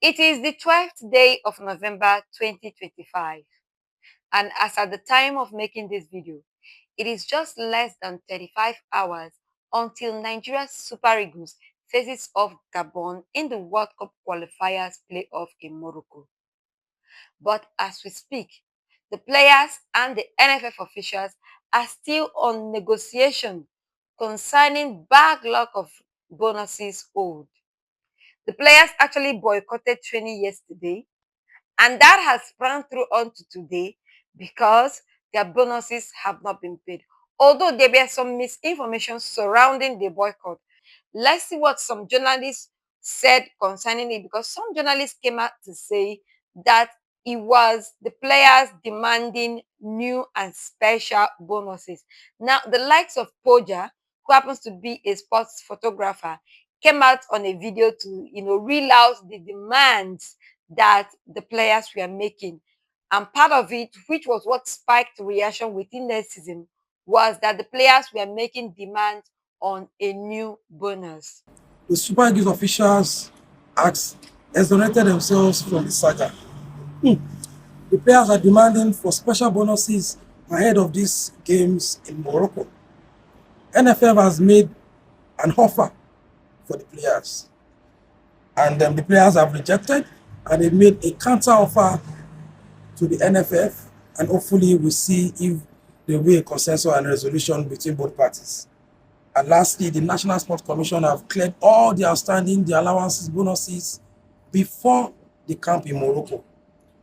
It is the 12th day of November 2025, and as at the time of making this video, it is just less than 35 hours until Nigeria's Super Eagles faces off Gabon in the World Cup qualifiers playoff in Morocco. But as we speak, the players and the NFF officials are still on negotiation concerning backlog of bonuses owed. The players actually boycotted training yesterday, and that has sprung through onto today because their bonuses have not been paid. Although there were some misinformation surrounding the boycott. Let's see what some journalists said concerning it, because some journalists came out to say that it was the players demanding new and special bonuses. Now, the likes of Poja, who happens to be a sports photographer, came out on a video to, reel out the demands that the players were making. And part of it, which was what spiked reaction within the season, was that the players were making demands on a new bonus. The Super Eagles officials exonerated themselves from the saga. The players are demanding for special bonuses ahead of these games in Morocco. NFF has made an offer for the players, and the players have rejected, and they made a counter offer to the NFF, and hopefully we'll see if there will be a consensus and resolution between both parties. And lastly, the National Sports Commission have cleared all the outstanding allowances, bonuses before the camp in Morocco.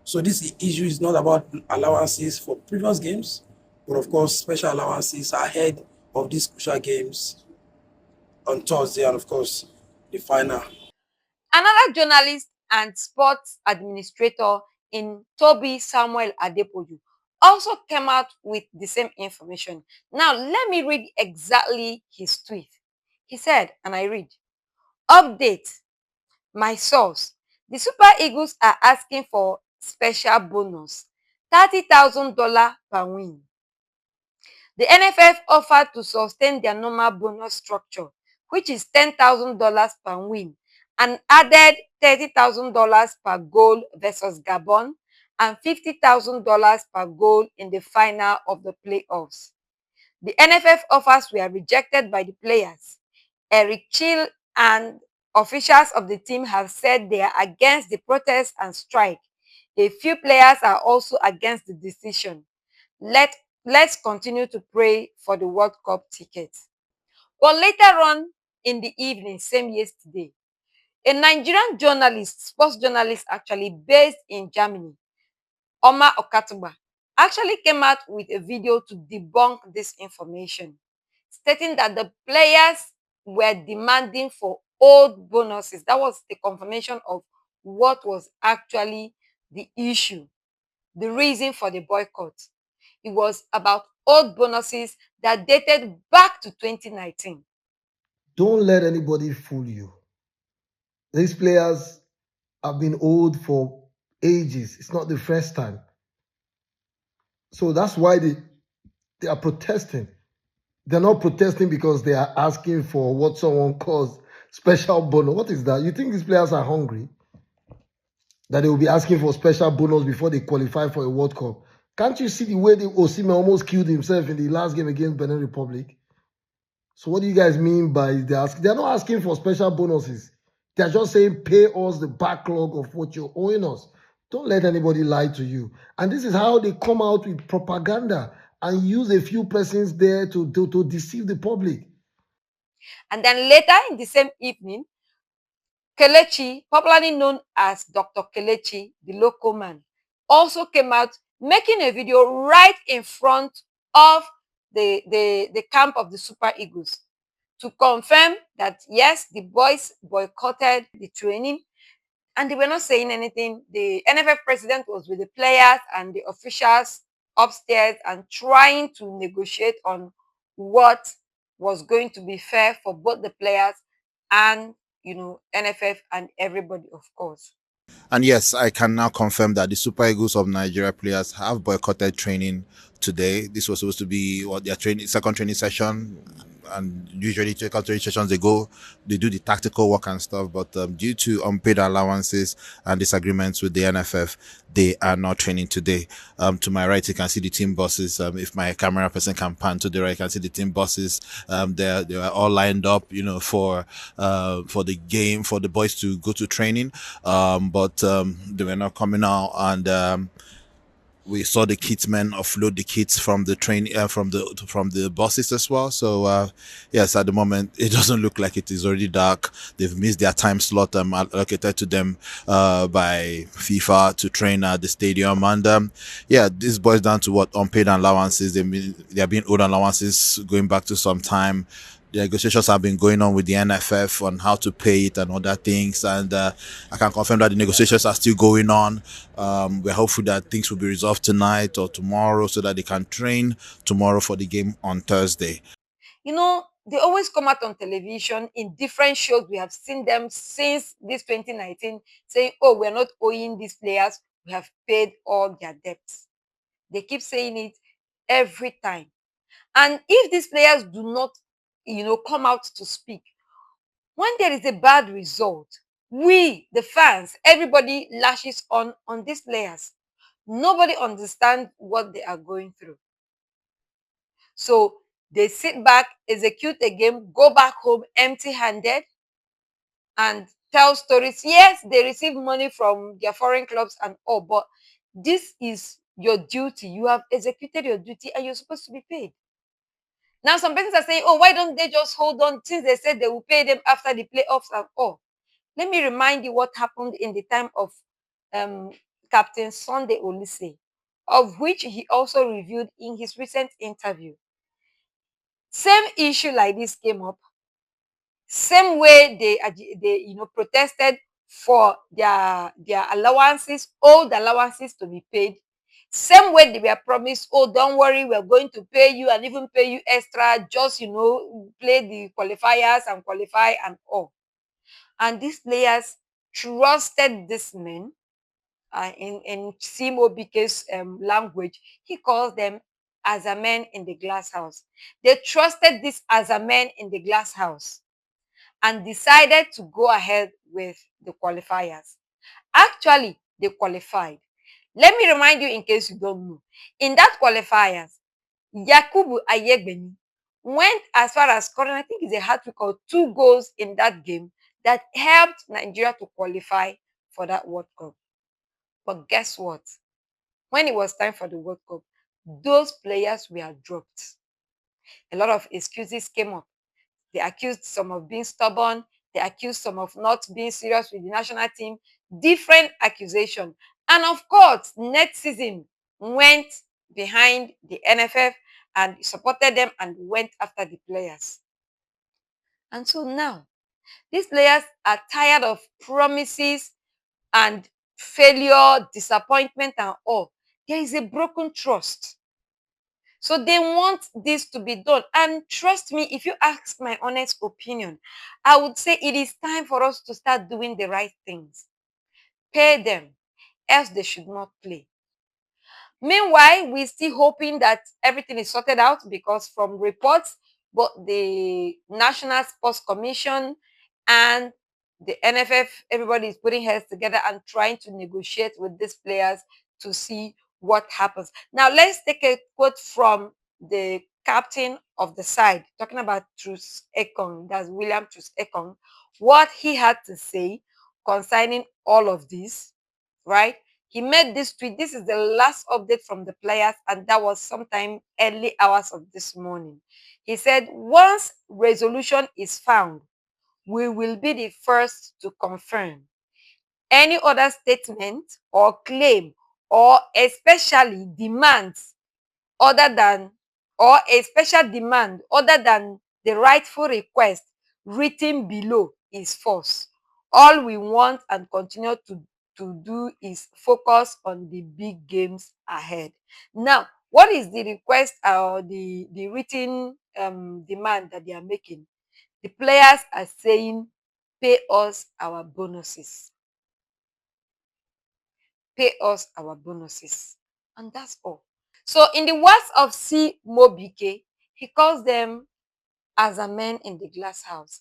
So this issue is not about allowances for previous games, but of course special allowances ahead of these crucial games on Thursday, and of course the final. Another journalist and sports administrator in Toby Samuel Adepoju also came out with the same information. Now, let me read exactly his tweet. He said, and I read, "Update, my source, the Super Eagles are asking for special bonus, $30,000 per win. The NFF offered to sustain their normal bonus structure, which is $10,000 per win, and added $30,000 per goal versus Gabon and $50,000 per goal in the final of the playoffs. The NFF offers were rejected by the players. Eric Chill and officials of the team have said they are against the protest and strike. A few players are also against the decision. Let's continue to pray for the World Cup tickets." But later on in the evening, same yesterday, a Nigerian journalist, sports journalist actually based in Germany, Oma Okatuba, actually came out with a video to debunk this information, stating that the players were demanding for old bonuses. That was the confirmation of what was actually the issue, the reason for the boycott. It was about old bonuses that dated back to 2019. Don't let anybody fool you. These players have been old for ages. It's not the first time. So that's why they are protesting. They're not protesting because they are asking for what someone calls special bonus. What is that? You think these players are hungry? That they will be asking for special bonus before they qualify for a World Cup? Can't you see the way Osimhen almost killed himself in the last game against Benin Republic? So what do you guys mean by they're not asking for special bonuses? They're just saying pay us the backlog of what you're owing us. Don't let anybody lie to you. And this is how they come out with propaganda and use a few persons there to deceive the public. And then later in the same evening, Kelechi, popularly known as Dr. Kelechi, the local man, also came out making a video right in front of the camp of the Super Eagles to confirm that, yes, the boys boycotted the training and they were not saying anything. The NFF president was with the players and the officials upstairs and trying to negotiate on what was going to be fair for both the players and, NFF and everybody, of course. And yes, I can now confirm that the Super Eagles of Nigeria players have boycotted training today. This was supposed to be what their training second training session, and usually second training sessions they do the tactical work and stuff. But due to unpaid allowances and disagreements with the NFF, they are not training today. To my right, you can see the team buses. If my camera person can pan to the right, you can see the team buses. They are all lined up, for the game for the boys to go to training. But they were not coming out, and we saw the kitsmen offload the kits from the train from the buses as well. So yes, at the moment it doesn't look like it is already dark. They've missed their time slot allocated to them by FIFA to train at the stadium. And yeah, this boils down to what unpaid allowances. They have been owed allowances going back to some time. The negotiations have been going on with the NFF on how to pay it and other things, and I can confirm that the negotiations are still going on. We're hopeful that things will be resolved tonight or tomorrow so that they can train tomorrow for the game on Thursday. They always come out on television in different shows. We have seen them since this 2019 saying, oh, we're not owing these players. We have paid all their debts. They keep saying it every time. And if these players do not, come out to speak, when there is a bad result, we, the fans, everybody lashes on these players. Nobody understands what they are going through. So they sit back, execute a game, go back home empty-handed, and tell stories. Yes, they receive money from their foreign clubs and all, but this is your duty. You have executed your duty and you're supposed to be paid. Now, some persons are saying, oh, why don't they just hold on since they said they will pay them after the playoffs and all? Let me remind you what happened in the time of Captain Sunday Olise, of which he also reviewed in his recent interview. Same issue like this came up. Same way they protested for their allowances, old allowances to be paid. Same way they were promised, oh, don't worry, we're going to pay you and even pay you extra, just play the qualifiers and qualify and all. And these players trusted this man. In Simo Bike's language, he calls them as a man in the glass house. They trusted this as a man in the glass house and decided to go ahead with the qualifiers. Actually, they qualified. Let me remind you in case you don't know. In that qualifiers, Yakubu Ayegbeni went as far as scoring, I think it's a hat-trick or 2 goals in that game that helped Nigeria to qualify for that World Cup. But guess what? When it was time for the World Cup, those players were dropped. A lot of excuses came up. They accused some of being stubborn. They accused some of not being serious with the national team. Different accusations. And of course, next season went behind the NFF and supported them and went after the players. And so now, these players are tired of promises and failure, disappointment, and all. There is a broken trust. So they want this to be done. And trust me, if you ask my honest opinion, I would say it is time for us to start doing the right things. Pay them, else they should not play. Meanwhile, we're still hoping that everything is sorted out because from reports, both the National Sports Commission and the NFF, everybody is putting heads together and trying to negotiate with these players to see what happens. Now, let's take a quote from the captain of the side, talking about Truce Ekong, that's William Truce Ekong, what he had to say concerning all of this, right? He made this tweet. This is the last update from the players, and that was sometime early hours of this morning. He said, once resolution is found, we will be the first to confirm. Any other statement or claim or especially demands other than or a special demand other than the rightful request written below is false. All we want and continue to do is focus on the big games ahead. Now, what is the request or the written demand that they are making? The players are saying, pay us our bonuses. Pay us our bonuses. And that's all. So in the words of C. Mobike, he calls them as a men in the glass house.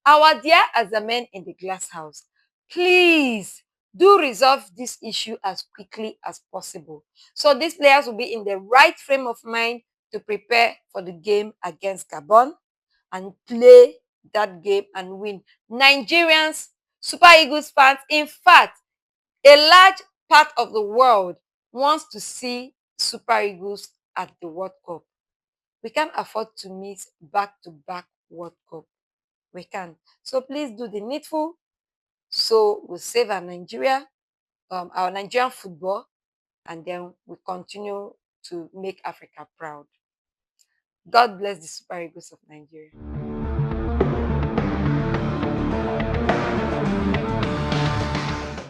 Our dear as a men in the glass house, please do resolve this issue as quickly as possible. So these players will be in the right frame of mind to prepare for the game against Gabon and play that game and win. Nigerians, Super Eagles fans, in fact, a large part of the world wants to see Super Eagles at the World Cup. We can't afford to miss back-to-back World Cup. We can. So please do the needful. So we'll save our our Nigerian football, and then we continue to make Africa proud. God bless the Super Eagles of Nigeria.